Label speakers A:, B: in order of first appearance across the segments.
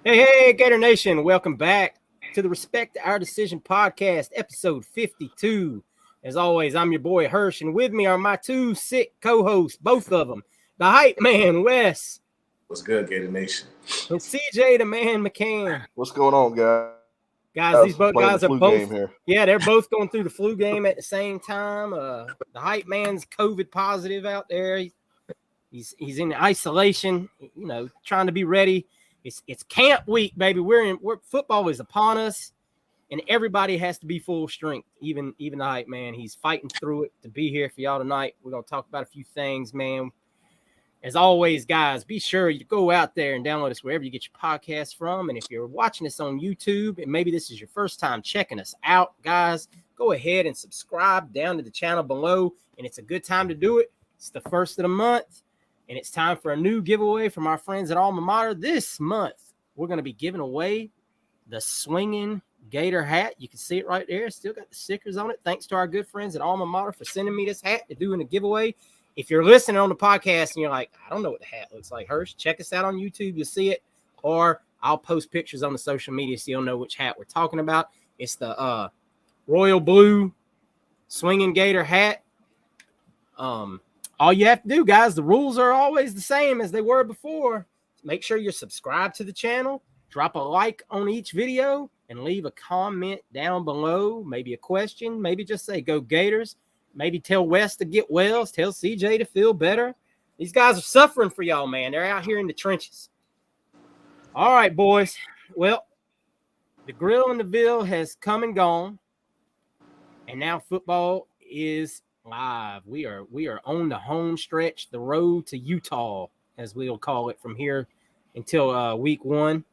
A: Hey, Gator Nation, welcome back to the Respect Our Decision podcast, episode 52. As always, I'm your boy Hirsch, and with me are my two sick co-hosts, both of them, the hype man, Wes,
B: What's good, Gator Nation?
A: and CJ, the man, McCann.
C: What's going on, guys?
A: Guys, these
C: Playing
A: both
C: the
A: guys are
C: flu
A: both,
C: game here.
A: they're both going through the flu game at the same time. The hype man's COVID positive out there. He's in isolation, trying to be ready. It's camp week, baby. We're football is upon us, and everybody has to be full strength. Even the hype man, he's fighting through it to be here for y'all tonight. We're gonna talk about a few things, man. As always, guys, be sure you go out there and download us wherever you get your podcasts from. And if you're watching us on YouTube, and maybe this is your first time checking us out, guys, go ahead and subscribe down to the channel below. And it's a good time to do it. It's the first of the month. And it's time for a new giveaway from our friends at Alma Mater. This month, we're going to be giving away the Swinging Gator hat. You can see it right there. Still got the stickers on it. Thanks to our good friends at Alma Mater for sending me this hat to do in a giveaway. If you're listening on the podcast and you're like, I don't know what the hat looks like, Hirsch, check us out on YouTube. You'll see it. Or I'll post pictures on the social media so you'll know which hat we're talking about. It's the royal blue Swinging Gator hat. All you have to do, guys, the rules are always the same as they were before. Make sure you're subscribed to the channel, drop a like on each video, and leave a comment down below. Maybe a question, maybe just say, go Gators. Maybe tell Wes to get well, tell CJ to feel better. These guys are suffering for y'all, man. They're out here in the trenches. All right, boys. Well, the grill in the Ville has come and gone, and now football is live. We are on the home stretch, the road to Utah, as we'll call it, from here until week one.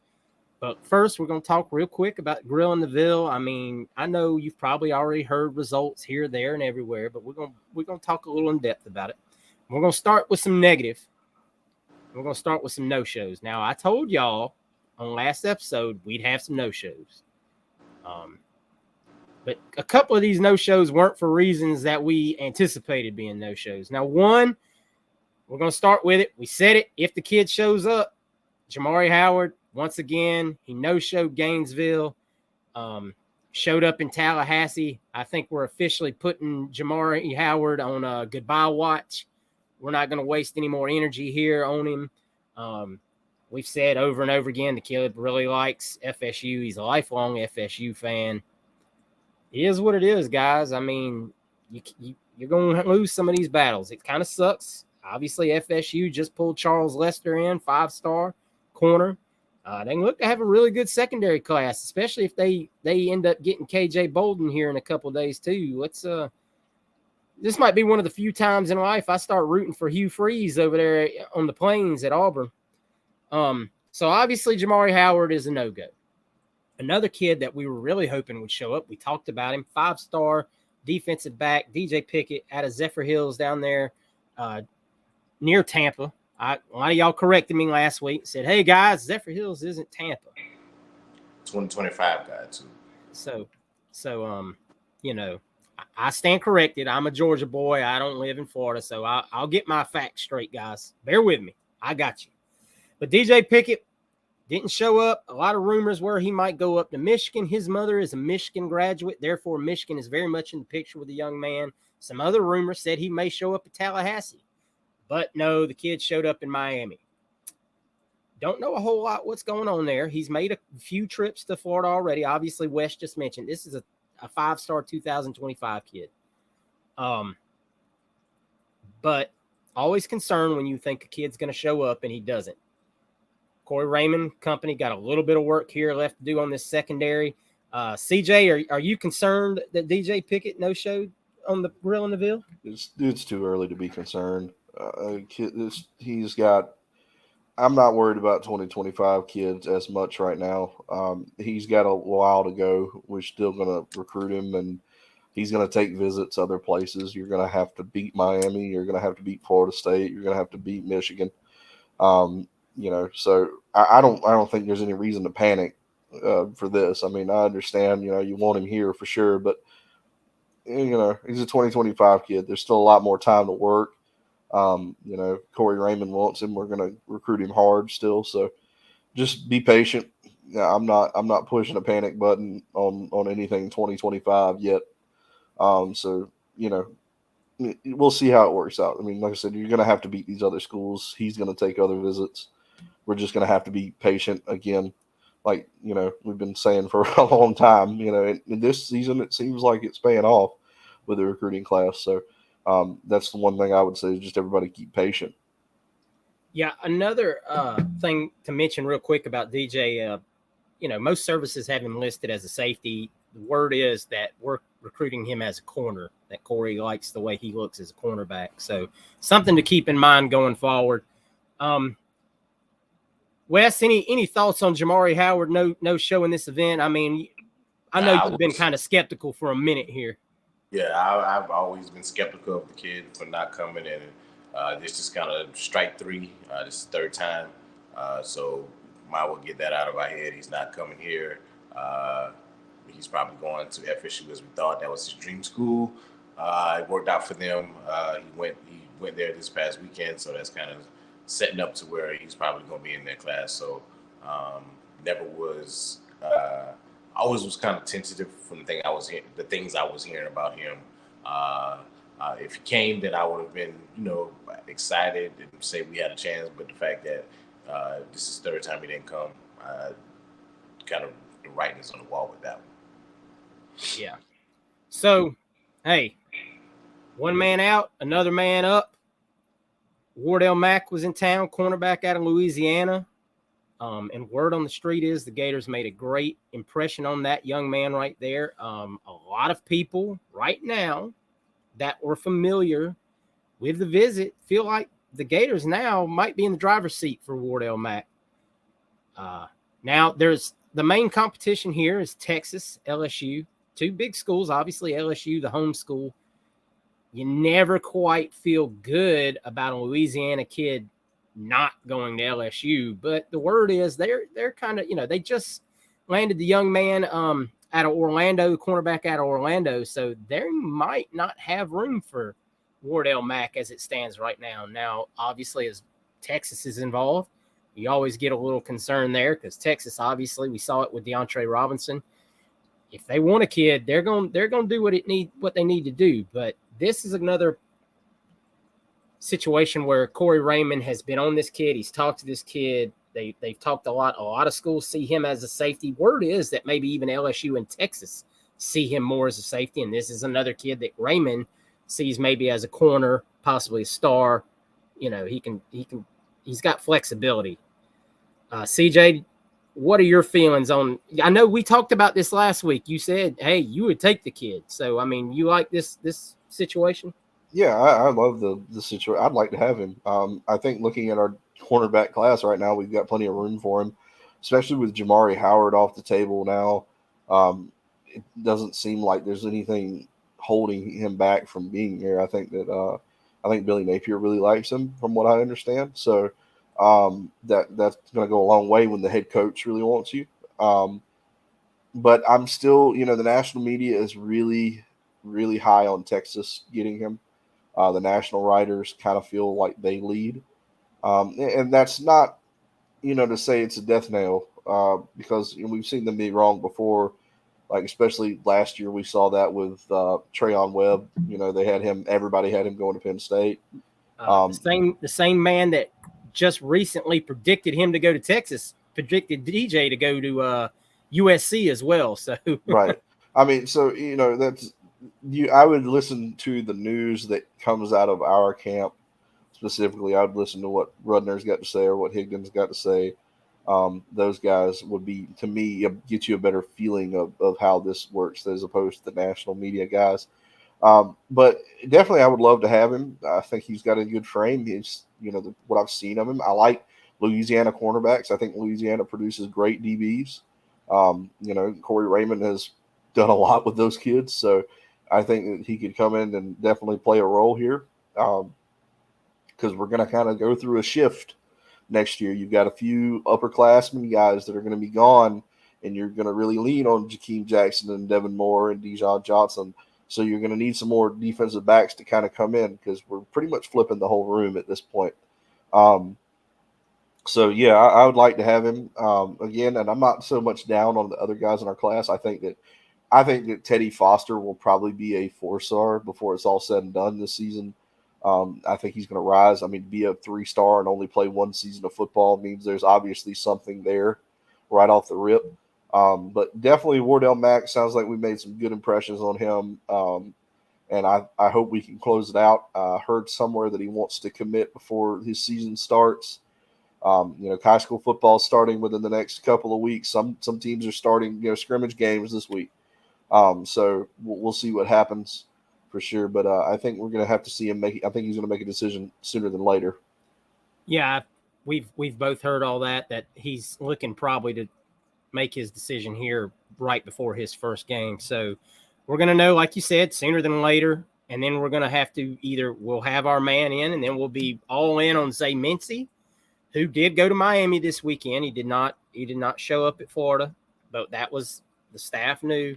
A: But first, we're going to talk real quick about Grill in the Ville. I mean, I know you've probably already heard results here, there, and everywhere, but we're going to talk a little in depth about it. We're going to start with some negative. We're going to start with some no-shows. Now, I told y'all on last episode we'd have some no-shows. But a couple of these no-shows weren't for reasons that we anticipated being no-shows. Now, one, we're going to start with it. We said it. If the kid shows up, Jamari Howard, once again, he no-showed Gainesville, showed up in Tallahassee. I think we're officially putting Jamari Howard on a goodbye watch. We're not going to waste any more energy here on him. We've said over and over again, the kid really likes FSU. He's a lifelong FSU fan. It is what it is, guys. I mean, you're going to lose some of these battles. It kind of sucks. Obviously, FSU just pulled Charles Lester in, 5-star corner. They look to have a really good secondary class, especially if they end up getting KJ Bolden here in a couple of days too. This might be one of the few times in life I start rooting for Hugh Freeze over there on the Plains at Auburn. So obviously Jamari Howard is a no-go. Another kid that we were really hoping would show up, we talked about him, 5-star defensive back, DJ Pickett out of Zephyr Hills down there near Tampa. A lot of y'all corrected me last week. Said, hey, guys, Zephyr Hills isn't Tampa.
B: 2025 guy, too.
A: So I stand corrected. I'm a Georgia boy. I don't live in Florida, so I'll get my facts straight, guys. Bear with me. I got you. But DJ Pickett didn't show up. A lot of rumors were he might go up to Michigan. His mother is a Michigan graduate. Therefore, Michigan is very much in the picture with the young man. Some other rumors said he may show up at Tallahassee. But no, the kid showed up in Miami. Don't know a whole lot what's going on there. He's made a few trips to Florida already. Obviously, Wes just mentioned this is a 5-star 2025 kid. But always concerned when you think a kid's going to show up and he doesn't. Corey Raymond Company got a little bit of work here left to do on this secondary. CJ, are you concerned that DJ Pickett no-showed on the Grill in the Ville?
C: It's too early to be concerned. I'm not worried about 2025 kids as much right now. He's got a while to go. We're still going to recruit him, and he's going to take visits other places. You're going to have to beat Miami. You're going to have to beat Florida State. You're going to have to beat Michigan. So I don't think there's any reason to panic for this. I mean, I understand, you want him here for sure, but he's a 2025 kid. There's still a lot more time to work. Corey Raymond wants him. We're going to recruit him hard still. So just be patient. yeah, I'm not pushing a panic button on anything 2025 yet. So we'll see how it works out. I mean, like I said, you're going to have to beat these other schools. He's going to take other visits. We're just going to have to be patient again. Like, we've been saying for a long time, in this season, it seems like it's paying off with the recruiting class. So that's the one thing I would say is just everybody keep patient.
A: Yeah, another thing to mention real quick about DJ, most services have him listed as a safety. The word is that we're recruiting him as a corner, that Corey likes the way he looks as a cornerback. So something to keep in mind going forward. Wes, any thoughts on Jamari Howard no show in this event? I mean, I know you've been kind of skeptical for a minute here.
B: Yeah, I've always been skeptical of the kid for not coming in. This is kind of strike three. This is the third time. So might well get that out of our head. He's not coming here. He's probably going to FSU as we thought. That was his dream school. It worked out for them. He went there this past weekend, so that's kind of setting up to where he's probably going to be in that class. So never was. Always was kind of tentative from the things I was hearing about him. If he came, then I would have been, excited and say we had a chance. But the fact that this is the third time he didn't come, kind of the writing is on the wall with that one.
A: Yeah. So, hey, one man out, another man up. Wardell Mack was in town, cornerback out of Louisiana. And word on the street is the Gators made a great impression on that young man right there. A lot of people right now that were familiar with the visit feel like the Gators now might be in the driver's seat for Wardell Mack. Now, there's the main competition here is Texas, LSU, two big schools. Obviously, LSU, the home school. You never quite feel good about a Louisiana kid not going to LSU, but the word is they're kind of, they just landed the young man out of Orlando, the cornerback out of Orlando, so they might not have room for Wardell Mack as it stands right now. Now, obviously, as Texas is involved, you always get a little concern there because Texas, obviously, we saw it with DeAndre Robinson. If they want a kid, they're going to do what they need to do. But this is another situation where Corey Raymond has been on this kid. He's talked to this kid. They've talked a lot. A lot of schools see him as a safety. Word is that maybe even LSU and Texas see him more as a safety. And this is another kid that Raymond sees maybe as a corner, possibly a star. He's got flexibility. CJ, what are your feelings on? I know we talked about this last week. You said, hey, you would take the kid. So, I mean, you like this situation?
C: Yeah, I love the situation. I'd like to have him. I think looking at our cornerback class right now, we've got plenty of room for him, especially with Jamari Howard off the table now. It doesn't seem like there's anything holding him back from being here. I think Billy Napier really likes him, from what I understand. So that's going to go a long way when the head coach really wants you. But I'm still, the national media is really, really high on Texas getting him. The national writers kind of feel like they lead. And that's not, to say it's a death nail because we've seen them be wrong before. Like, especially last year, we saw that with Trayon Webb. Everybody had him going to Penn State.
A: The same man that just recently predicted him to go to Texas predicted DJ to go to USC as well. So
C: right. I mean, so that's I would listen to the news that comes out of our camp specifically. I would listen to what Rudner's got to say or what Higdon's got to say. Those guys would be, to me, get you a better feeling of how this works as opposed to the national media guys. But definitely, I would love to have him. I think he's got a good frame. He's, what I've seen of him. I like Louisiana cornerbacks. I think Louisiana produces great DBs. Corey Raymond has done a lot with those kids, so I think that he could come in and definitely play a role here. Because we're going to kind of go through a shift next year. You've got a few upperclassmen guys that are going to be gone, and you're going to really lean on Jakeem Jackson and Devin Moore and Dijon Johnson. So you're going to need some more defensive backs to kind of come in because we're pretty much flipping the whole room at this point. So So yeah, I would like to have him again, and I'm not so much down on the other guys in our class. I think that Teddy Foster will probably be a 4-star before it's all said and done this season. I think he's going to rise. I mean, to be a 3-star and only play one season of football means there's obviously something there right off the rip. But definitely Wardell Mack sounds like we made some good impressions on him. And I hope we can close it out. I heard somewhere that he wants to commit before his season starts. High school football is starting within the next couple of weeks. Some teams are starting, scrimmage games this week. So we'll see what happens for sure. But I think we're going to have to see him make. I think he's going to make a decision sooner than later.
A: Yeah, we've both heard all that he's looking probably to make his decision here right before his first game. So we're going to know, like you said, sooner than later. And then we're going to have to we'll have our man in, and then we'll be all in on Zay Mincy, who did go to Miami this weekend. He did not show up at Florida, but that was the staff knew.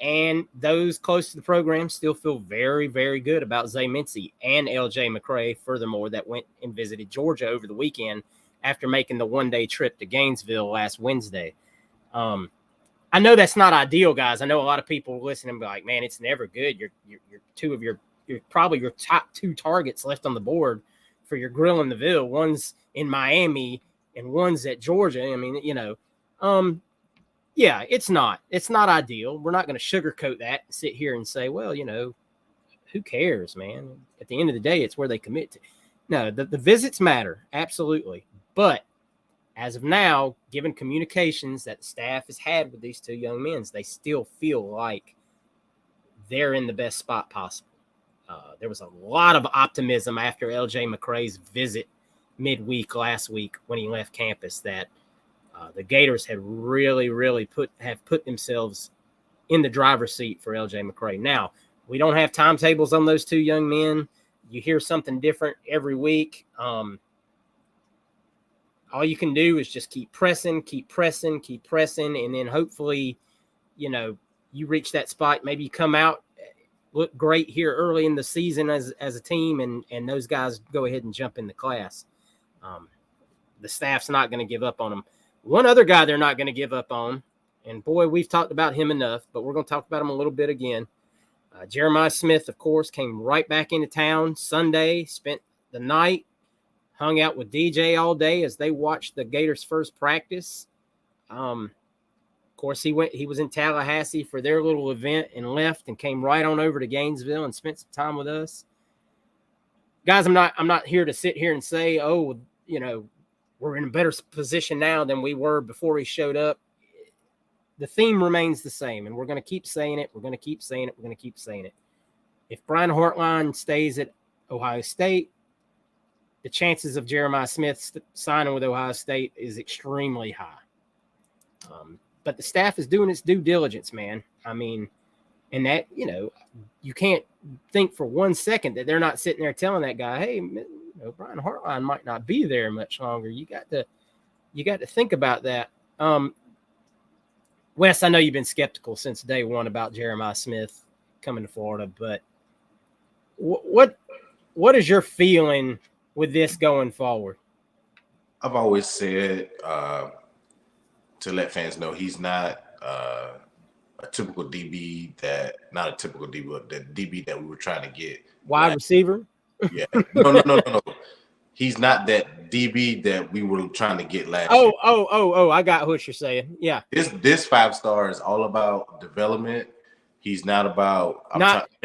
A: And those close to the program still feel very, very good about Zay Mincy and LJ McCray, furthermore, that went and visited Georgia over the weekend after making the one-day trip to Gainesville last Wednesday. I know that's not ideal, guys. I know a lot of people listening and be like, man, it's never good. You're probably your top 2 targets left on the board for your grill in the Ville. One's in Miami and one's at Georgia. I mean, yeah, it's not ideal. We're not going to sugarcoat that and sit here and say, well, who cares, man? At the end of the day, it's where they commit to. No, the visits matter. Absolutely. But as of now, given communications that the staff has had with these 2 young men, they still feel like they're in the best spot possible. There was a lot of optimism after LJ McCray's visit midweek last week when he left campus that the Gators had really, really put themselves in the driver's seat for LJ McCray. Now, we don't have timetables on those 2 young men. You hear something different every week. All you can do is just keep pressing, and then hopefully, you reach that spot. Maybe you come out, look great here early in the season as a team, and those guys go ahead and jump in the class. The staff's not going to give up on them. One other guy they're not going to give up on, and boy, we've talked about him enough, but we're going to talk about him a little bit again. Jeremiah Smith, of course, came right back into town Sunday, spent the night, hung out with DJ all day as they watched the Gators' first practice. Of course, he was in Tallahassee for their little event and left and came right on over to Gainesville and spent some time with us. Guys, I'm not here to sit here and say, we're in a better position now than we were before he showed up. The theme remains the same, and we're going to keep saying it. We're going to keep saying it. If Brian Hartline stays at Ohio State, the chances of Jeremiah Smith signing with Ohio State is extremely high. But the staff is doing its due diligence, man. I mean, and that, you can't think for 1 second that they're not sitting there telling that guy, hey, Brian Hartline might not be there much longer. You got to think about that. Wes, I know you've been skeptical since day one about Jeremiah Smith coming to Florida, but what is your feeling with this going forward?
B: I've always said to let fans know he's not a typical DB not a typical DB, but the DB that we were trying to get.
A: Wide receiver?
B: Yeah. No. He's not that DB that we were trying to get last year.
A: Oh, I got what you're saying. Yeah.
B: This 5-star is all about development. He's not about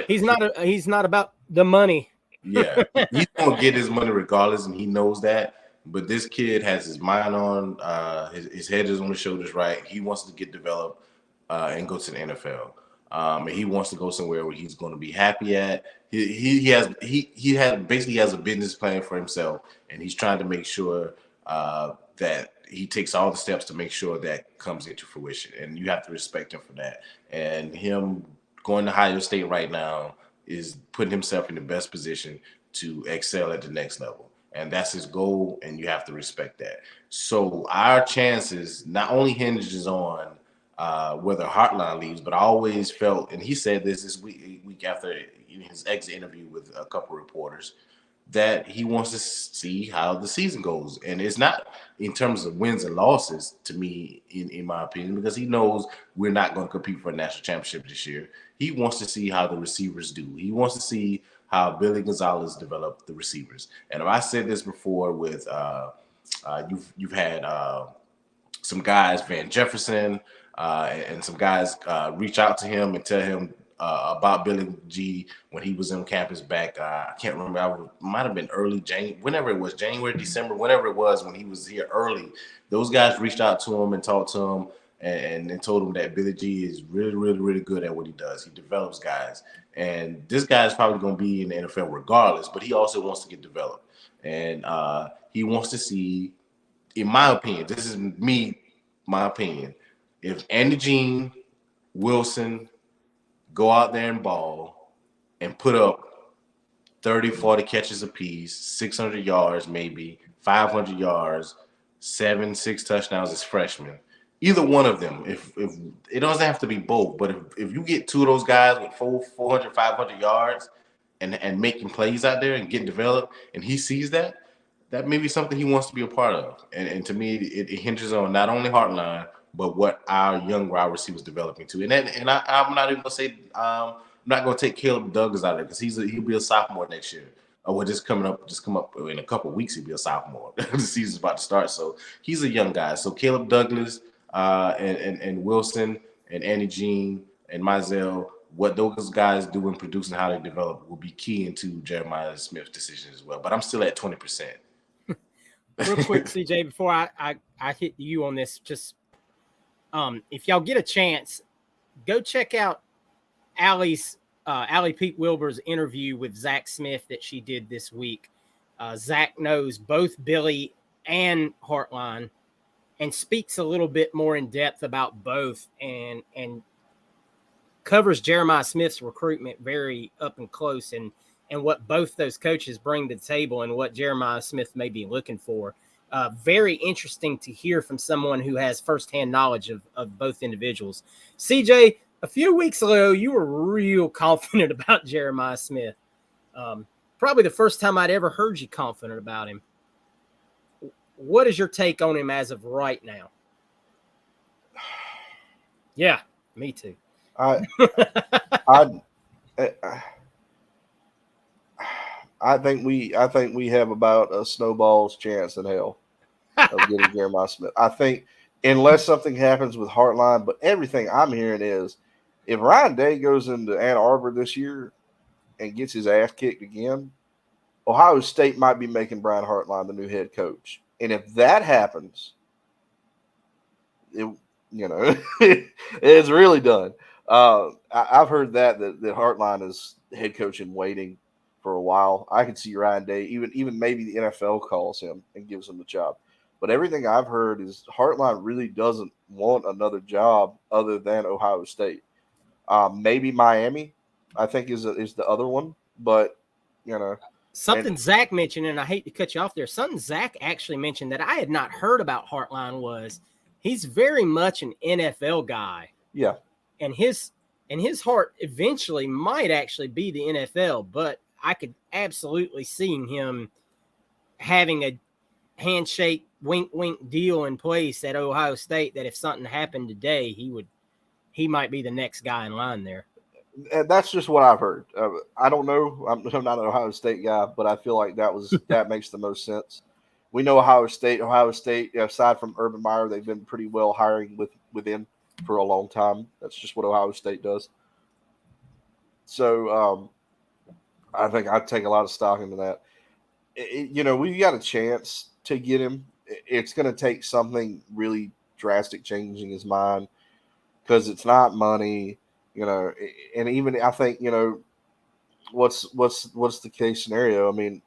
A: he's not about the money.
B: Yeah. He's gonna get his money regardless, and he knows that. But this kid has his mind on his head is on his shoulders right. He wants to get developed and go to the NFL. And he wants to go somewhere where he's going to be happy at. He basically has a business plan for himself, and he's trying to make sure that he takes all the steps to make sure that comes into fruition. And you have to respect him for that. And him going to Ohio State right now is putting himself in the best position to excel at the next level. And that's his goal, and you have to respect that. So our chances not only hinges on whether Hartline leaves, but I always felt, and he said this week after his exit interview with a couple reporters, that he wants to see how the season goes. And it's not in terms of wins and losses to me, in my opinion, because he knows we're not going to compete for a national championship this year. He wants to see how the receivers do. He wants to see how Billy Gonzalez developed the receivers. And I said this before with you've had some guys, Van Jefferson, and some guys reach out to him and tell him about Billy G when he was on campus back. I can't remember. Might have been early January, whenever it was, January, December, whenever it was when he was here early. Those guys reached out to him and talked to him and told him that Billy G is really, really, really good at what he does. He develops guys. And this guy is probably going to be in the NFL regardless, but he also wants to get developed. And he wants to see, in my opinion, this is my opinion, if Andy Jean, Wilson go out there and ball and put up 30, 40 catches apiece, 600 yards maybe, 500 yards, 6 touchdowns as freshmen, either one of them, if it doesn't have to be both, but if you get two of those guys with 400, 500 yards and making plays out there and getting developed, and he sees that, that may be something he wants to be a part of. And to me, it hinges on not only Heartline, but what our young wide receivers developing to. I'm not even gonna say I'm not gonna take Caleb Douglas out of there because he'll be a sophomore next year. Well, just come up in a couple of weeks, he'll be a sophomore. The season's about to start, so he's a young guy. So Caleb Douglas and Wilson and Andy Jean and Mizell, what those guys do in producing, how they develop, will be key into Jeremiah Smith's decision as well. But I'm still at 20%.
A: Real quick, CJ, before I hit you on this, just if y'all get a chance, go check out Allie Pete Wilbur's interview with Zach Smith that she did this week. Zach knows both Billy and Heartline and speaks a little bit more in depth about both and covers Jeremiah Smith's recruitment very up and close and what both those coaches bring to the table and what Jeremiah Smith may be looking for. Very interesting to hear from someone who has firsthand knowledge of both individuals. CJ, a few weeks ago, you were real confident about Jeremiah Smith. Probably the first time I'd ever heard you confident about him. What is your take on him as of right now? Yeah, me too.
C: I think we have about a snowball's chance in hell of getting Jeremiah Smith. I think unless something happens with Heartline, but everything I'm hearing is if Ryan Day goes into Ann Arbor this year and gets his ass kicked again, Ohio State might be making Brian Hartline the new head coach. And if that happens, it's really done. I've heard that Hartline is head coach in waiting for a while. I could see Ryan Day, even maybe the NFL calls him and gives him the job. But everything I've heard is Hartline really doesn't want another job other than Ohio State. Maybe Miami, I think is the other one. But
A: something Zach mentioned, and I hate to cut you off there. Something Zach actually mentioned that I had not heard about Heartline was he's very much an NFL guy.
C: Yeah,
A: and his heart eventually might actually be the NFL, but I could absolutely see him having a handshake, wink, wink deal in place at Ohio State that if something happened today, he might be the next guy in line there.
C: And that's just what I've heard. I don't know. I'm not an Ohio State guy, but I feel like that makes the most sense. We know Ohio State, aside from Urban Meyer, they've been pretty well hiring within for a long time. That's just what Ohio State does. So I think I'd take a lot of stock into that. We've got a chance to get him. It's going to take something really drastic changing his mind because it's not money, and even I think, what's the case scenario? I mean,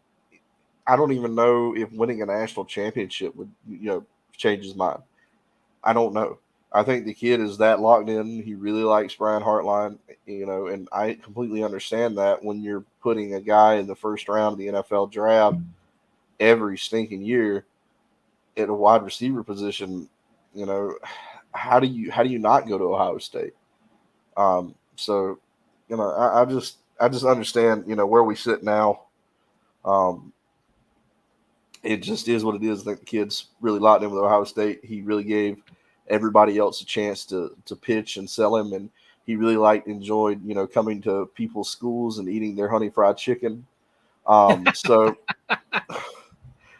C: I don't even know if winning a national championship would, change his mind. I don't know. I think the kid is that locked in. He really likes Brian Hartline, and I completely understand that when you're putting a guy in the first round of the NFL draft every stinking year at a wide receiver position, how do you not go to Ohio State? So, I just understand, where we sit now. it just is what it is. I think the kid's really locked in with Ohio State. He really gave everybody else a chance to pitch and sell him, and he really enjoyed coming to people's schools and eating their honey fried chicken. So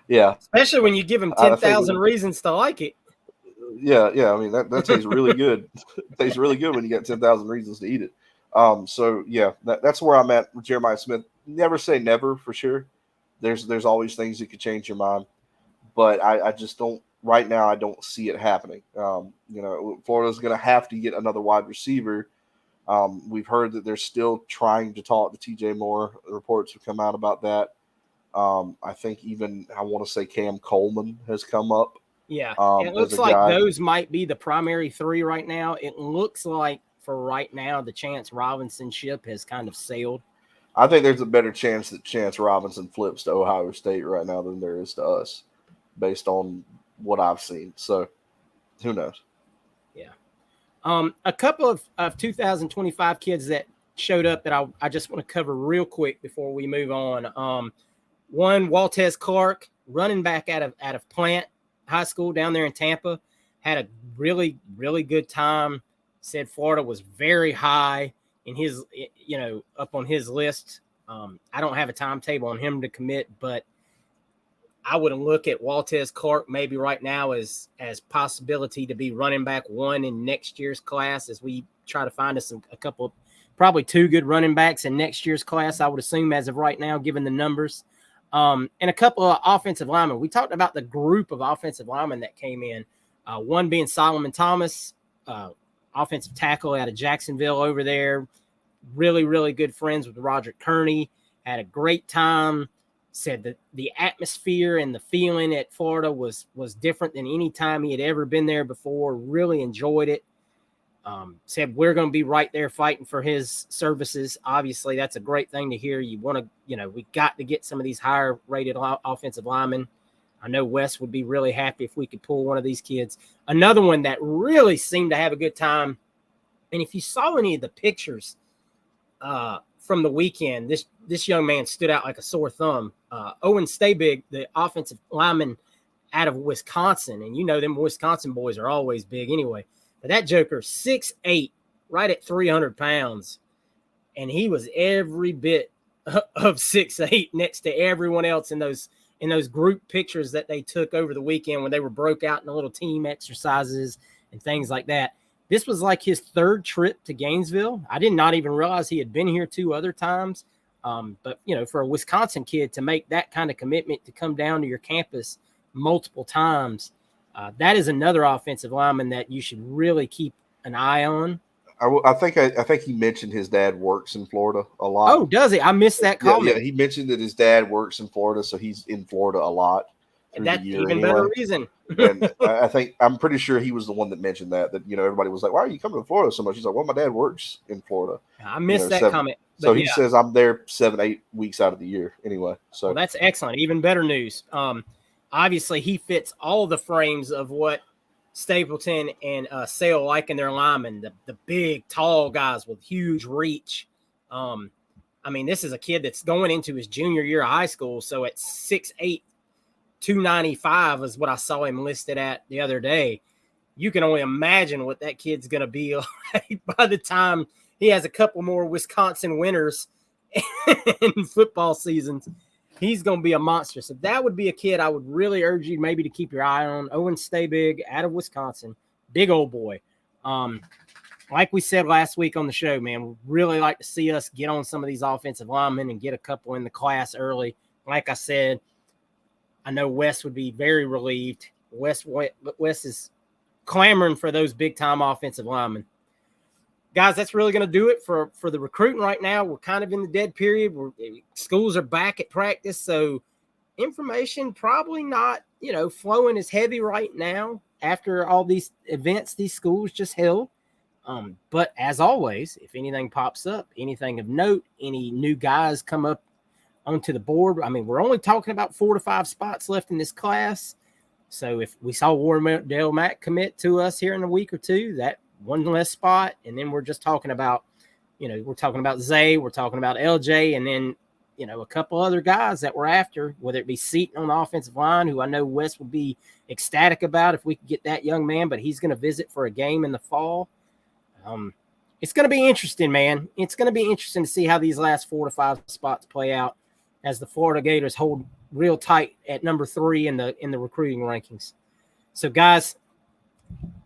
C: yeah,
A: Especially when you give him
C: I think
A: 10,000 reasons to like it.
C: yeah. I mean that tastes really good. It tastes really good when you got 10,000 reasons to eat it. So yeah, that's where I'm at with Jeremiah Smith. Never say never for sure. There's always things that could change your mind, but I just don't right now. I don't see it happening. Florida's going to have to get another wide receiver. We've heard that they're still trying to talk to TJ Moore. Reports have come out about that. I think even I want to say Cam Coleman has come up.
A: Yeah, it looks like those might be the primary three right now. It looks like for right now, the Chance Robinson ship has kind of sailed.
C: I think there's a better chance that Chance Robinson flips to Ohio State right now than there is to us, based on what I've seen. So, who knows?
A: Yeah. A couple of 2025 kids that showed up that I just want to cover real quick before we move on. One, Waltez Clark, running back out of Plant High School down there in Tampa, had a really, really good time. Said Florida was very high in his, up on his list. I don't have a timetable on him to commit, but I would look at Waltez Clark maybe right now as possibility to be running back one in next year's class as we try to find us a couple, probably two good running backs in next year's class, I would assume as of right now, given the numbers. And a couple of offensive linemen. We talked about the group of offensive linemen that came in, one being Solomon Thomas, offensive tackle out of Jacksonville over there. Really, really good friends with Roderick Kearney. Had a great time. Said that the atmosphere and the feeling at Florida was different than any time he had ever been there before. Really enjoyed it. Said we're going to be right there fighting for his services. Obviously, that's a great thing to hear. You want to, we got to get some of these higher rated offensive linemen. I know Wes would be really happy if we could pull one of these kids. Another one that really seemed to have a good time. And if you saw any of the pictures from the weekend, this young man stood out like a sore thumb. Owen Stabig, the offensive lineman out of Wisconsin, and them Wisconsin boys are always big anyway. But that joker, 6'8", right at 300 pounds, and he was every bit of 6'8" next to everyone else in those group pictures that they took over the weekend when they were broke out in the little team exercises and things like that. This was like his third trip to Gainesville. I did not even realize he had been here 2 other times. But, for a Wisconsin kid to make that kind of commitment to come down to your campus multiple times, that is another offensive lineman that you should really keep an eye on.
C: I think he mentioned his dad works in Florida a lot.
A: Oh, does he? I missed that comment.
C: Yeah, he mentioned that his dad works in Florida, so he's in Florida a lot.
A: That's even better reason.
C: And I'm pretty sure he was the one that mentioned that everybody was like, "Why are you coming to Florida so much?" He's like, "Well, my dad works in Florida."
A: I missed that comment.
C: So he says I'm there 7-8 weeks out of the year anyway. So
A: that's excellent. Even better news. Obviously, he fits all the frames of what Stapleton and Sale like in their linemen. The big, tall guys with huge reach. This is a kid that's going into his junior year of high school. So at 6'8", 295 is what I saw him listed at the other day. You can only imagine what that kid's going to be like by the time he has a couple more Wisconsin winners in football seasons. He's going to be a monster. So that would be a kid I would really urge you maybe to keep your eye on. Owen Stabig out of Wisconsin. Big old boy. Like we said last week on the show, man, we'd really like to see us get on some of these offensive linemen and get a couple in the class early. Like I said, I know Wes would be very relieved. Wes is clamoring for those big-time offensive linemen. Guys, that's really going to do it for the recruiting right now. We're kind of in the dead period. Schools are back at practice, so information probably not, flowing as heavy right now after all these events these schools just held. But as always, if anything pops up, anything of note, any new guys come up onto the board. We're only talking about 4 to 5 spots left in this class. So if we saw Wardell Mack commit to us here in a week or two, that one less spot. And then we're just talking about, we're talking about Zay, we're talking about LJ, and then a couple other guys that we're after, whether it be Seaton on the offensive line, who I know Wes would be ecstatic about if we could get that young man, but he's going to visit for a game in the fall. It's going to be interesting, man. It's going to be interesting to see how these last 4 to 5 spots play out as the Florida Gators hold real tight at number 3 in the recruiting rankings. So, guys,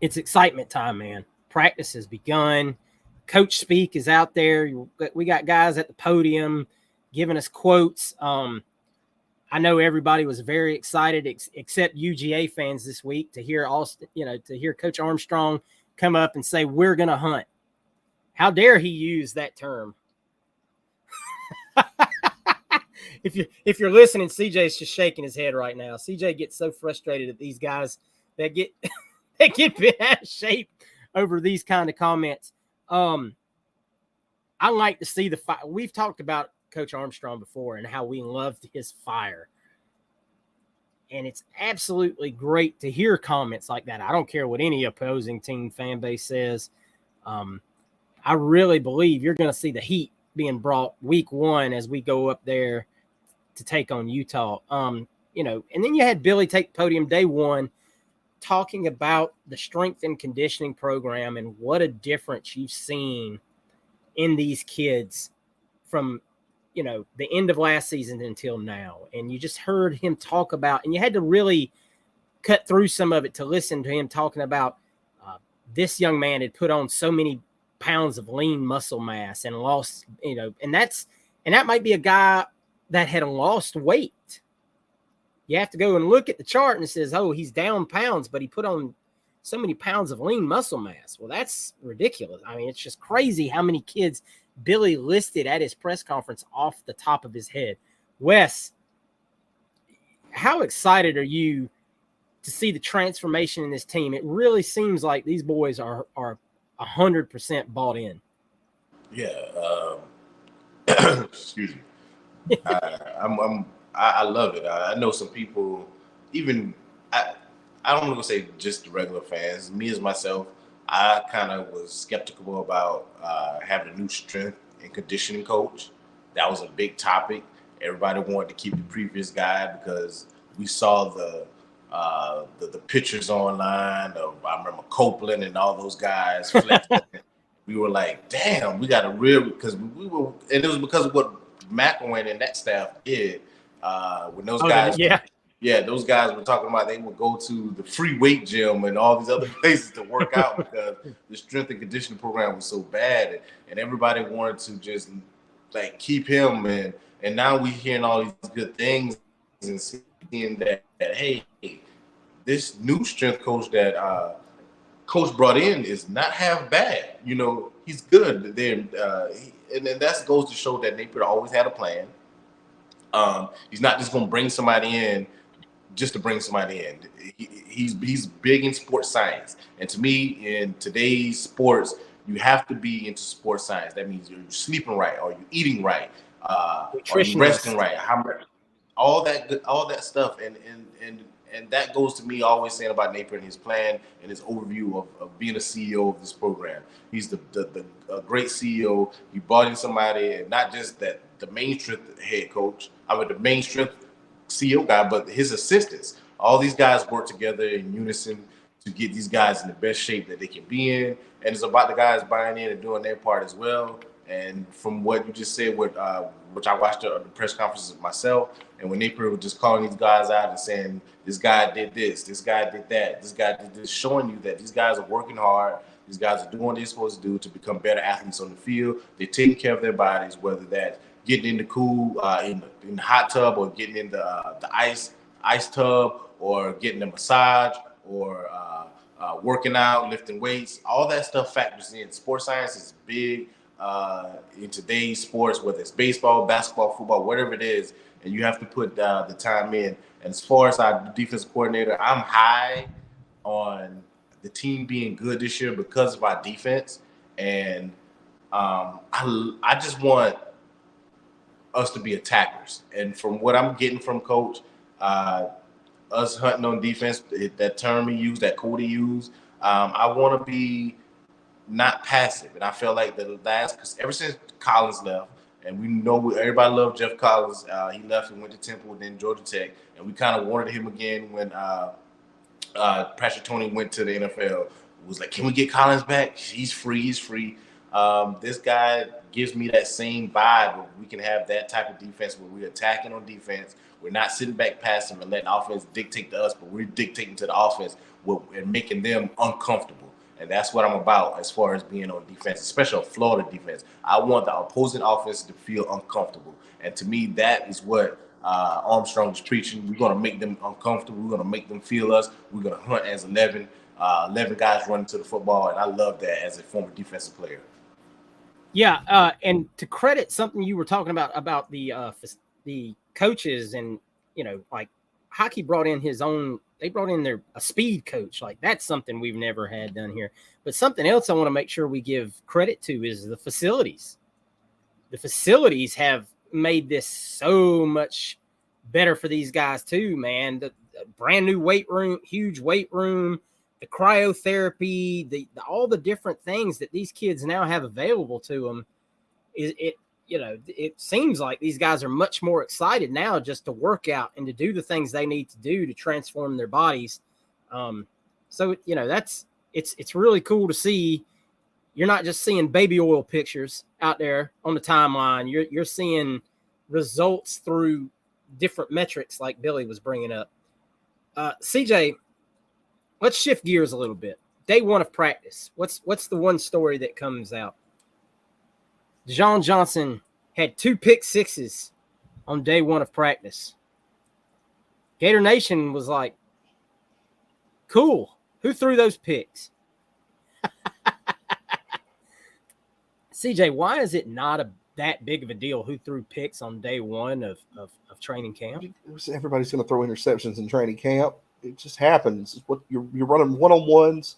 A: it's excitement time, man. Practice has begun. Coach Speak is out there. We got guys at the podium giving us quotes. I know everybody was very excited, except UGA fans this week, to hear Austin, to hear Coach Armstrong come up and say, "We're going to hunt." How dare he use that term? If you're listening, CJ's just shaking his head right now. CJ gets so frustrated at these guys that get bent out of shape over these kind of comments. I like to see the fire. We've talked about Coach Armstrong before and how we loved his fire. And it's absolutely great to hear comments like that. I don't care what any opposing team fan base says. I really believe you're going to see the heat being brought week 1 as we go up there to take on Utah. And then you had Billy take the podium day 1 talking about the strength and conditioning program and what a difference you've seen in these kids from, the end of last season until now. And you just heard him talk about, and you had to really cut through some of it to listen to him talking about this young man had put on so many pounds of lean muscle mass and lost, and that might be a guy that had lost weight. You have to go and look at the chart and it says, oh, he's down pounds, but he put on so many pounds of lean muscle mass. Well, that's ridiculous. I mean, it's just crazy how many kids Billy listed at his press conference off the top of his head. Wes, how excited are you to see the transformation in this team? It really seems like these boys are 100% bought in.
B: Yeah. Excuse me. I love it. I know some people, even I don't want to say just the regular fans. Me as myself, I kind of was skeptical about having a new strength and conditioning coach. That was a big topic. Everybody wanted to keep the previous guy because we saw the pictures online of, I remember Copeland and all those guys flexing. We were like, damn, we got a real, because we were, and it was because of what McElwain and that staff did. When those guys, those guys were talking about they would go to the free weight gym and all these other places to work out because the strength and conditioning program was so bad, and everybody wanted to just like keep him, and now we hearing all these good things and seeing that hey, this new strength coach that coach brought in is not half bad. He's good. Then and then that goes to show that Napier always had a plan. He's not just going to bring somebody in just to bring somebody in. He's big in sports science, and to me, in today's sports, you have to be into sports science. That means you're sleeping right, or you're eating right, or you're resting right. All that stuff, and that goes to me always saying about Napier and his plan and his overview of being a CEO of this program. He's the great CEO. He brought in somebody, and not just that the main strength head coach, the main strength CEO guy, but his assistants. All these guys work together in unison to get these guys in the best shape that they can be in. And it's about the guys buying in and doing their part as well. And from what you just said, which I watched the press conferences myself, and when Napier was just calling these guys out and saying, this guy did this guy did that, this guy did this, showing you that these guys are working hard, these guys are doing what they're supposed to do to become better athletes on the field. They're taking care of their bodies, whether that's getting in the cool, in the hot tub, or getting in the ice tub, or getting a massage, or working out, lifting weights. All that stuff factors in. Sports science is big in today's sports, whether it's baseball, basketball, football, whatever it is, and you have to put the time in. And as far as our defensive coordinator, I'm high on the team being good this year because of our defense, and I just want us to be attackers. And from what I'm getting from Coach, us hunting on defense, that term he used, that Cody used, I want to be not passive. And I feel like because ever since Collins left, And we know everybody loved Jeff Collins. He left and went to Temple, then Georgia Tech, and we kind of wanted him again when Patrick Tony went to the NFL. It was like, can we get Collins back? He's free. He's free. This guy gives me that same vibe of we can have that type of defense where we're attacking on defense. We're not sitting back past them and letting offense dictate to us, but we're dictating to the offense and making them uncomfortable. And that's what I'm about as far as being on defense, especially on Florida defense. I want the opposing offense to feel uncomfortable. And to me, that is what Armstrong is preaching. We're going to make them uncomfortable. We're going to make them feel us. We're going to hunt as 11 guys running to the football. And I love that as a former defensive player.
A: Yeah, and to credit something you were talking about the coaches, and like hockey brought in his own. They brought in a speed coach. Like that's something we've never had done here. But something else I want to make sure we give credit to is the facilities. The facilities have made this so much better for these guys too, man. The brand new weight room, huge weight room, the cryotherapy, all the different things that these kids now have available to them. It seems like these guys are much more excited now just to work out and to do the things they need to do to transform their bodies. So it's really cool to see. You're not just seeing baby oil pictures out there on the timeline. You're seeing results through different metrics like Billy was bringing up. CJ, let's shift gears a little bit. Day one of practice. What's the one story that comes out? John Johnson had 2 pick sixes on day one of practice. Gator Nation was like, cool. Who threw those picks? CJ, why is it not that big of a deal who threw picks on day one of training camp?
C: Everybody's going to throw interceptions in training camp. It just happens. It's what you're running one-on-ones,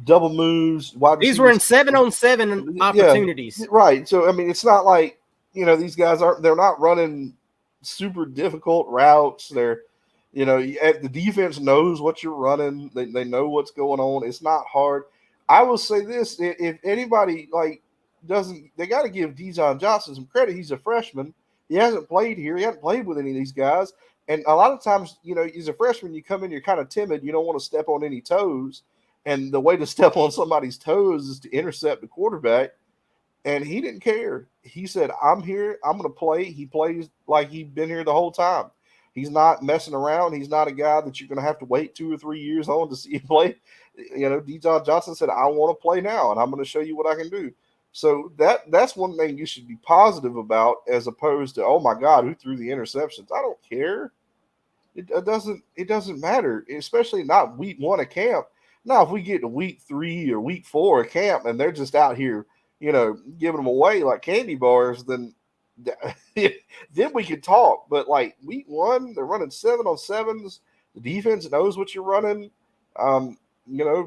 C: double moves.
A: These were in 7-on-7 opportunities.
C: Yeah, right. So, I mean, it's not like, these guys they're not running super difficult routes. They're, the defense knows what you're running. They know what's going on. It's not hard. I will say this, if anybody they got to give Dijon Johnson some credit. He's a freshman. He hasn't played here. He hasn't played with any of these guys. And a lot of times, as a freshman, you come in, you're kind of timid. You don't want to step on any toes. And the way to step on somebody's toes is to intercept the quarterback. And he didn't care. He said, I'm here. I'm going to play. He plays like he'd been here the whole time. He's not messing around. He's not a guy that you're going to have to wait 2 or 3 years on to see him play. Dijon Johnson said, I want to play now, and I'm going to show you what I can do. So that's one thing you should be positive about, as opposed to, oh, my God, who threw the interceptions? I don't care. It doesn't matter, especially not week 1 of camp. Now, if we get to week 3 or week 4 of camp and they're just out here, giving them away like candy bars, then we could talk. But like week 1, they're running 7-on-7s. The defense knows what you're running.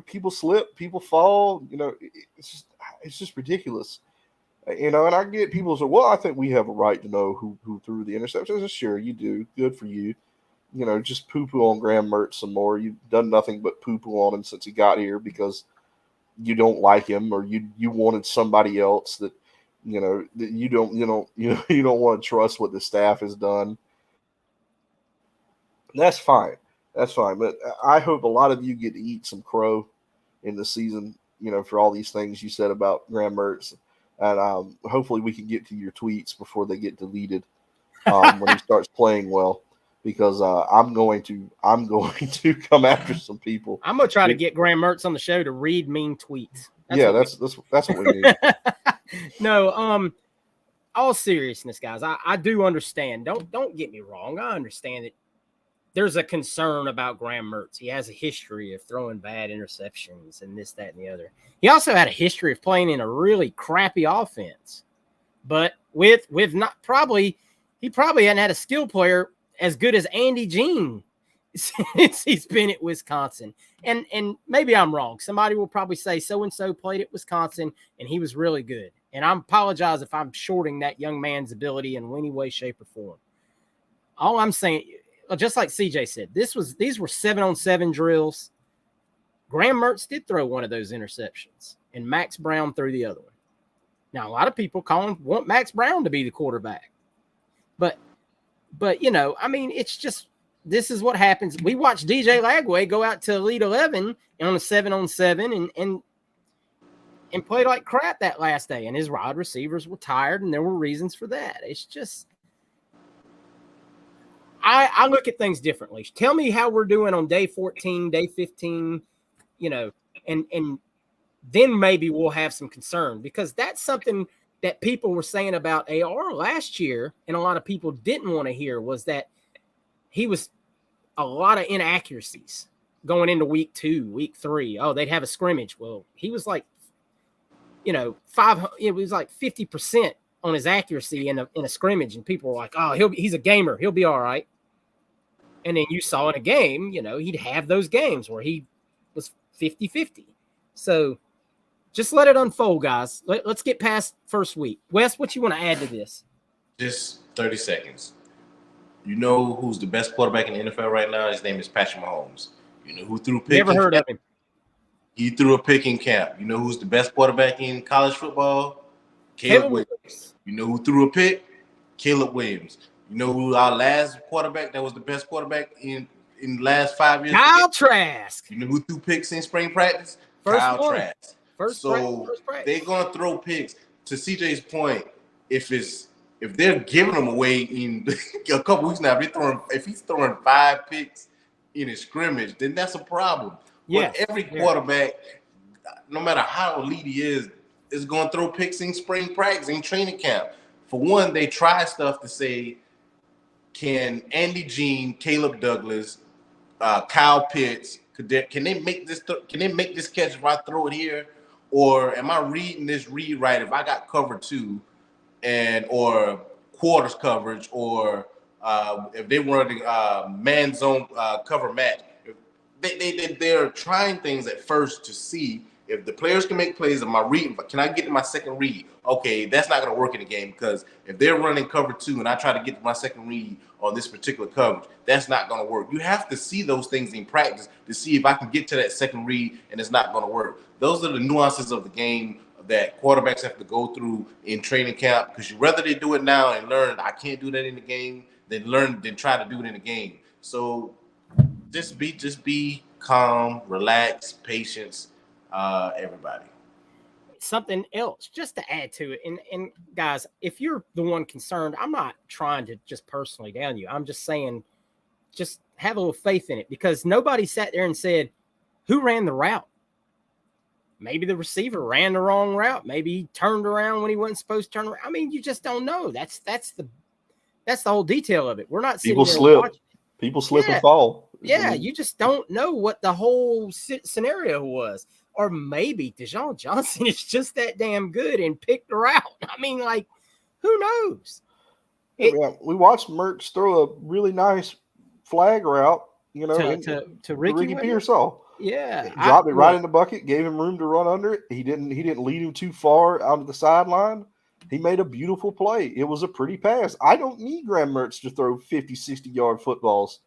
C: People slip, people fall. It's just ridiculous. And I get people say, well, I think we have a right to know who threw the interceptions. Sure, you do. Good for you. Just poo-poo on Graham Mertz some more. You've done nothing but poo-poo on him since he got here because you don't like him, or you wanted somebody else that that you don't want to trust what the staff has done. That's fine. But I hope a lot of you get to eat some crow in the season, for all these things you said about Graham Mertz. And hopefully we can get to your tweets before they get deleted when he starts playing well. Because I'm going to come after some people.
A: I'm gonna try to get Graham Mertz on the show to read mean tweets.
C: That's what we need.
A: No, all seriousness, guys. I do understand. Don't get me wrong. I understand that there's a concern about Graham Mertz. He has a history of throwing bad interceptions and this, that, and the other. He also had a history of playing in a really crappy offense. But with not he probably hadn't had a skill player as good as Andy Jean since he's been at Wisconsin. And maybe I'm wrong. Somebody will probably say so-and-so played at Wisconsin and he was really good. And I apologize if I'm shorting that young man's ability in any way, shape, or form. All I'm saying, just like CJ said, these were 7-on-7 drills. Graham Mertz did throw one of those interceptions, and Max Brown threw the other one. Now, a lot of people want Max Brown to be the quarterback. But I mean, it's just, this is what happens. We watched DJ Lagway go out to Elite 11 on a 7-on-7 and play like crap that last day. And his wide receivers were tired, and there were reasons for that. It's just, I look at things differently. Tell me how we're doing on day 14, day 15, and then maybe we'll have some concern, because that's something that people were saying about AR last year, and a lot of people didn't want to hear, was that he was a lot of inaccuracies going into week 2, week 3. Oh, they'd have a scrimmage. Well, he was like, it was like 50% on his accuracy in a scrimmage, and people were like, oh, he's a gamer. He'll be all right. And then you saw in a game, he'd have those games where he was 50-50. So just let it unfold, guys. Let's get past first week. Wes, what you want to add to this?
B: Just 30 seconds. You know who's the best quarterback in the NFL right now? His name is Patrick Mahomes. You know who threw a pick?
A: Never heard of him.
B: He threw a pick in camp. You know who's the best quarterback in college football? Caleb Williams. You know who threw a pick? Caleb Williams. You know who our last quarterback that was the best quarterback in the last 5 years?
A: Kyle Trask.
B: You know who threw picks in spring practice? Kyle Trask. First practice. They're gonna throw picks. To CJ's point, if they're giving them away in a couple weeks now, if he's throwing 5 picks in a scrimmage, then that's a problem. Yes. But every quarterback, no matter how elite he is going to throw picks in spring practice, in training camp. For one, they try stuff to say, can Andy Jean, Caleb Douglas, Kyle Pitts, can they make this catch if I throw it here? Or am I reading this read right if I got cover 2 or quarters coverage, or if they were running man zone cover match? They're trying things at first to see if the players can make plays. Am I reading? But can I get to my second read? Okay, that's not going to work in the game, because if they're running cover 2 and I try to get to my second read on this particular coverage, that's not going to work. You have to see those things in practice to see if I can get to that second read, and it's not going to work. Those are the nuances of the game that quarterbacks have to go through in training camp, because rather they do it now and learn I can't do that in the game than try to do it in the game. So just be calm, relax, patience, everybody.
A: Something else just to add to it, and guys, if you're the one concerned, I'm not trying to just personally down you. I'm just saying, just have a little faith in it, because nobody sat there and said, who ran the route? Maybe the receiver ran the wrong route. Maybe he turned around when he wasn't supposed to turn around. I mean, you just don't know. That's the whole detail of it. We're not sitting there watching.
C: People slip and fall.
A: Yeah, you just don't know what the whole scenario was. Or maybe Deshaun Johnson is just that damn good and picked the route. I mean, like, who knows?
C: We watched Mertz throw a really nice flag route,
A: to Ricky
C: Pearsall.
A: Yeah,
C: Dropped it right in the bucket, gave him room to run under it. He didn't lead him too far out of the sideline. He made a beautiful play. It was a pretty pass. I don't need Graham Mertz to throw 50, 60-yard footballs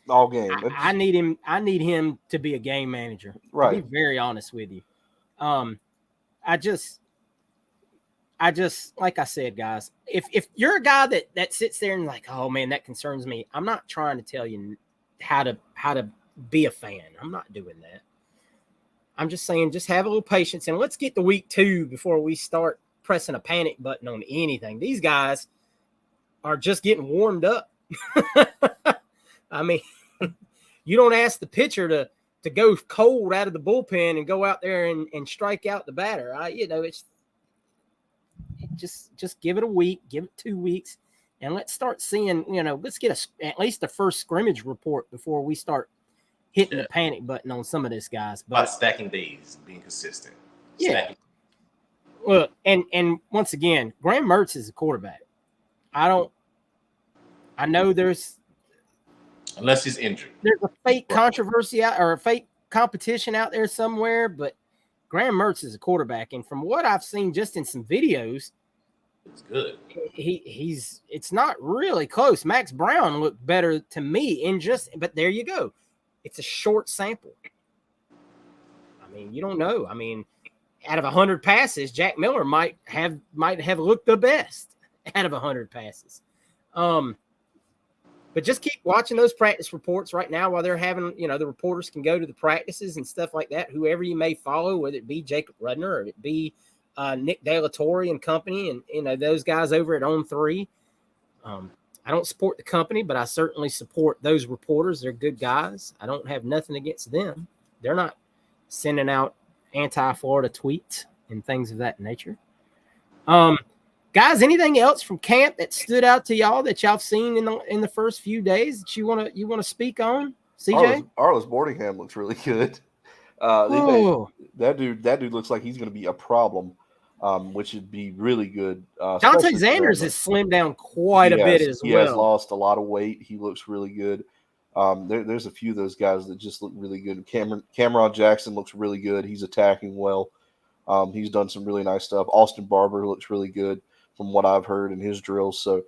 C: all game.
A: I need him to be a game manager.
C: Right.
A: To be very honest with you. I just like I said, guys, if you're a guy that sits there and like, oh man, that concerns me, I'm not trying to tell you how to be a fan. I'm not doing that. I'm just saying, just have a little patience, and let's get to week 2 before we start pressing a panic button on anything. These guys are just getting warmed up. I mean, you don't ask the pitcher to go cold out of the bullpen and go out there and strike out the batter. It's just give it a week, give it 2 weeks, and let's start seeing, let's get at least the first scrimmage report before we start hitting the panic button on some of this guys. But
B: stacking days, being consistent.
A: Yeah. Well, and once again, Graham Mertz is a quarterback. I know there's,
B: unless he's injured,
A: there's a fake controversy or a fake competition out there somewhere, but Graham Mertz is a quarterback, and from what I've seen just in some videos,
B: it's good.
A: It's not really close. Max Brown looked better to me but there you go. It's a short sample. I mean, you don't know. I mean, out of 100 passes, Jack Miller might have looked the best out of 100 passes. But just keep watching those practice reports right now while they're having, the reporters can go to the practices and stuff like that. Whoever you may follow, whether it be Jacob Rudner or it be Nick De La Torre and company, and those guys over at On 3. I don't support the company, but I certainly support those reporters. They're good guys. I don't have nothing against them. They're not sending out anti-Florida tweets and things of that nature. Guys, anything else from camp that stood out to y'all that y'all seen in the first few days that you want to speak on? CJ?
C: Arlis Boardingham looks really good. That dude looks like he's going to be a problem, which would be really good.
A: Dante Sanders has slimmed down quite a bit as well.
C: He has lost a lot of weight. He looks really good. There's a few of those guys that just look really good. Cameron Jackson looks really good. He's attacking well. He's done some really nice stuff. Austin Barber looks really good from what I've heard in his drills. So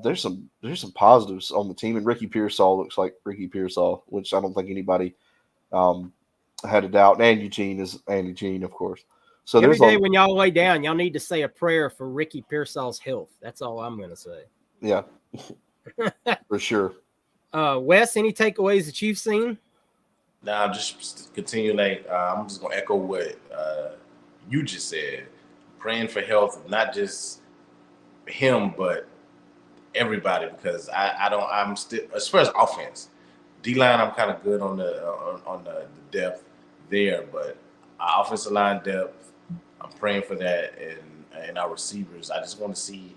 C: there's some positives on the team. And Ricky Pearsall looks like Ricky Pearsall, which I don't think anybody had a doubt. And Eugene is Andy Jean, of course. So
A: every day when y'all lay down, y'all need to say a prayer for Ricky Pearsall's health. That's all I'm going to say.
C: Yeah, for sure.
A: Wes, any takeaways that you've seen?
B: Nah, just continue. I'm just going to echo what you just said. Praying for health, not just him, but everybody, because I'm still, as far as offense, D-line, I'm kind of good on the depth there, but our offensive line depth, I'm praying for that, and our receivers. I just want to see,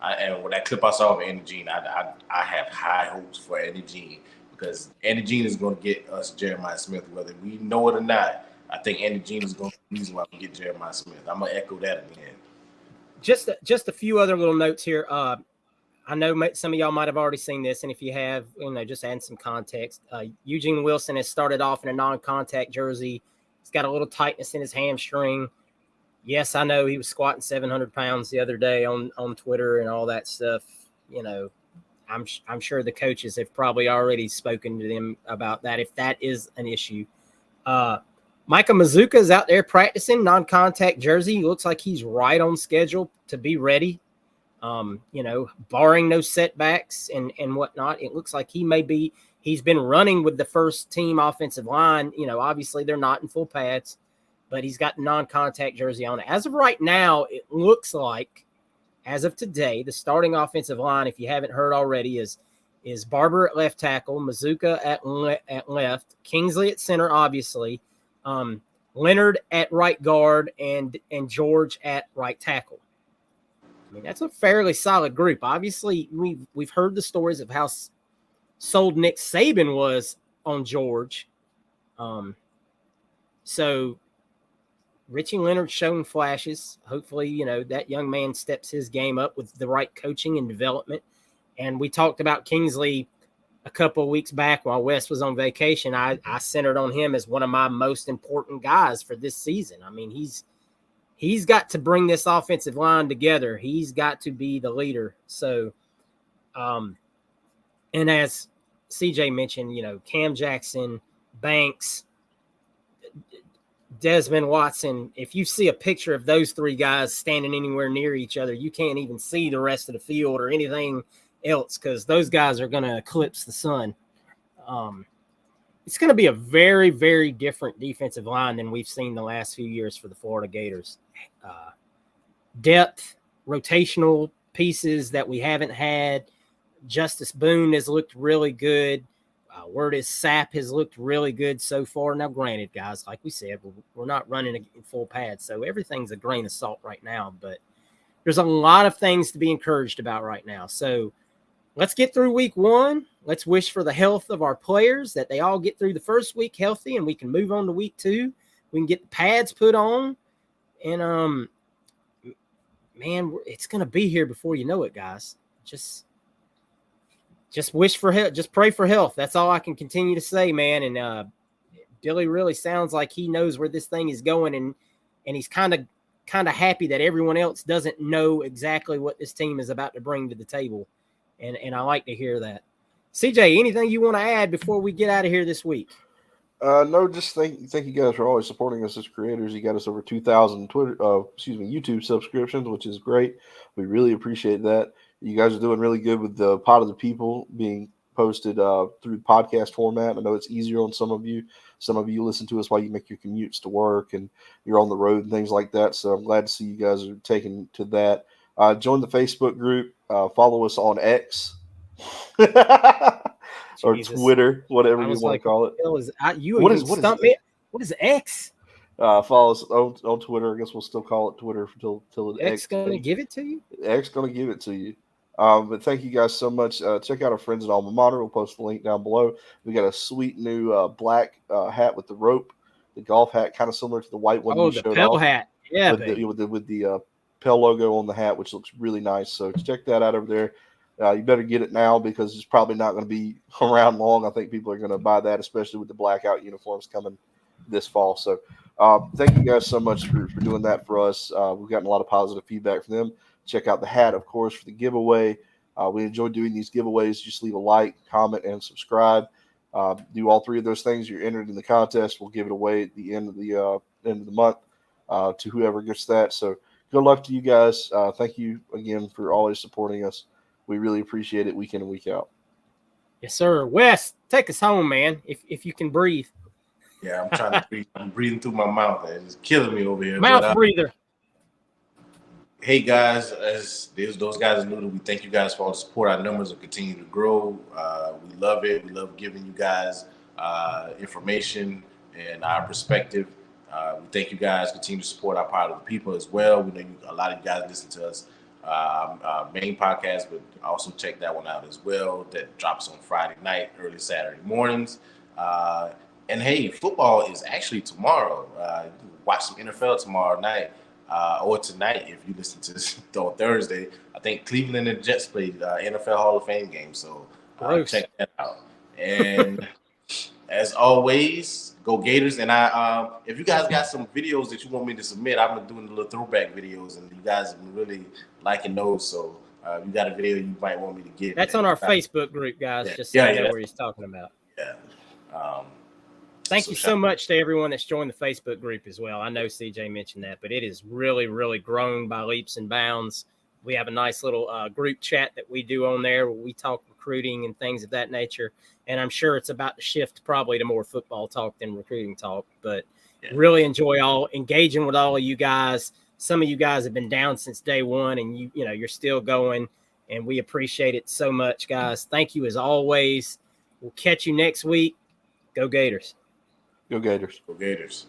B: and with that clip I saw of Andy Jean, I have high hopes for Andy Jean, because Andy Jean is going to get us Jeremiah Smith, whether we know it or not. I think Andy Jean is going to be the reason why we get Jeremiah Smith. I'm going to echo that again.
A: Just a few other little notes here. I know some of y'all might have already seen this, and if you have, just add some context. Eugene Wilson has started off in a non-contact jersey. He's got a little tightness in his hamstring. Yes, I know he was squatting 700 pounds the other day on Twitter and all that stuff. I'm sure the coaches have probably already spoken to them about that if that is an issue. Micah Mazuka is out there practicing non-contact jersey. He looks like he's right on schedule to be ready. Barring no setbacks and whatnot, it looks like he's been running with the first team offensive line. Obviously they're not in full pads, but he's got non-contact jersey on. As of right now, it looks like, as of today, the starting offensive line, if you haven't heard already, is Barber at left tackle, Mazuka at left, Kingsley at center, obviously, Leonard at right guard, and George at right tackle. I mean, that's a fairly solid group. Obviously, we've heard the stories of how sold Nick Saban was on George. So Richie Leonard's shown flashes. Hopefully, that young man steps his game up with the right coaching and development. And we talked about Kingsley a couple of weeks back while Wes was on vacation. I centered on him as one of my most important guys for this season. I mean, he's got to bring this offensive line together. He's got to be the leader. So, and as CJ mentioned, Cam Jackson, Banks, Desmond Watson, if you see a picture of those three guys standing anywhere near each other, you can't even see the rest of the field or anything else, because those guys are going to eclipse the sun. It's going to be a very, very different defensive line than we've seen the last few years for the Florida Gators. Depth, rotational pieces that we haven't had. Justice Boone has looked really good. Wordis Sapp has looked really good so far. Now, granted, guys, like we said, we're not running in full pads, so everything's a grain of salt right now. But there's a lot of things to be encouraged about right now. So let's get through week one. Let's wish for the health of our players, that they all get through the first week healthy, and we can move on to week two. We can get the pads put on, and man, it's gonna be here before you know it, guys. Just wish for health. Just pray for health. That's all I can continue to say, man. And Billy really sounds like he knows where this thing is going, and he's kind of happy that everyone else doesn't know exactly what this team is about to bring to the table. And I like to hear that. CJ, anything you want to add before we get out of here this week?
C: No, just thank you guys for always supporting us as creators. You got us over 2,000 YouTube subscriptions, which is great. We really appreciate that. You guys are doing really good with the Pot of the People being posted through podcast format. I know it's easier on some of you. Some of you listen to us while you make your commutes to work and you're on the road and things like that. So I'm glad to see you guys are taking to that. Join the Facebook group. Follow us on X. Or
A: Jesus.
C: Twitter, whatever
A: I
C: you
A: was
C: want
A: like,
C: to call it.
A: you even stumped me. What is X?
C: Follow us on Twitter. I guess we'll still call it Twitter till the
A: X gonna give it to you.
C: X gonna give it to you. But thank you guys so much. Check out our friends at Alma Mater. We'll post the link down below. We got a sweet new black hat with the rope, the golf hat, kind of similar to the white one we
A: The
C: showed
A: Pell
C: off.
A: hat. Yeah,
C: with
A: baby.
C: the Pell logo on the hat, which looks really nice. So check that out over there. You better get it now because it's probably not going to be around long. I think people are going to buy that, especially with the blackout uniforms coming this fall. So thank you guys so much for doing that for us. We've gotten a lot of positive feedback from them. Check out the hat, of course, for the giveaway. We enjoy doing these giveaways. Just leave a like, comment, and subscribe. Do all three of those things. You're entered in the contest. We'll give it away at the end of the month to whoever gets that. So good luck to you guys. Thank you again for always supporting us. We really appreciate it week in and week out.
A: Yes, sir. Wes, take us home, man, if you can breathe.
B: Yeah, I'm trying to breathe. I'm breathing through my mouth. It's killing me over here.
A: Mouth breather.
B: Hey guys, as those guys are new, we thank you guys for all the support. Our numbers will continue to grow. We love it. We love giving you guys information and our perspective. We thank you guys. Continue to support our Part of the People as well. We know a lot of you guys listen to us our main podcast, but also check that one out as well. That drops on Friday night, early Saturday mornings. And hey, football is actually tomorrow. Watch some NFL tomorrow night. Or tonight, if you listen to this on Thursday. I think Cleveland and the Jets played NFL Hall of Fame game, so check that out. And as always, go Gators! And if you guys got some videos that you want me to submit, I've been doing the little throwback videos, and you guys have been really liking those. So if you got a video you might want me to get,
A: that's on our Facebook group, guys.
B: Yeah.
A: Just so you know where he's talking about.
B: Yeah.
A: Thank you so much to everyone that's joined the Facebook group as well. I know CJ mentioned that, but it is really, really grown by leaps and bounds. We have a nice little group chat that we do on there where we talk recruiting and things of that nature. And I'm sure it's about to shift probably to more football talk than recruiting talk, but really enjoy engaging with all of you guys. Some of you guys have been down since day one and you're still going, and we appreciate it so much, guys. Thank you as always. We'll catch you next week. Go Gators.
C: Go Gators.
B: Go Gators.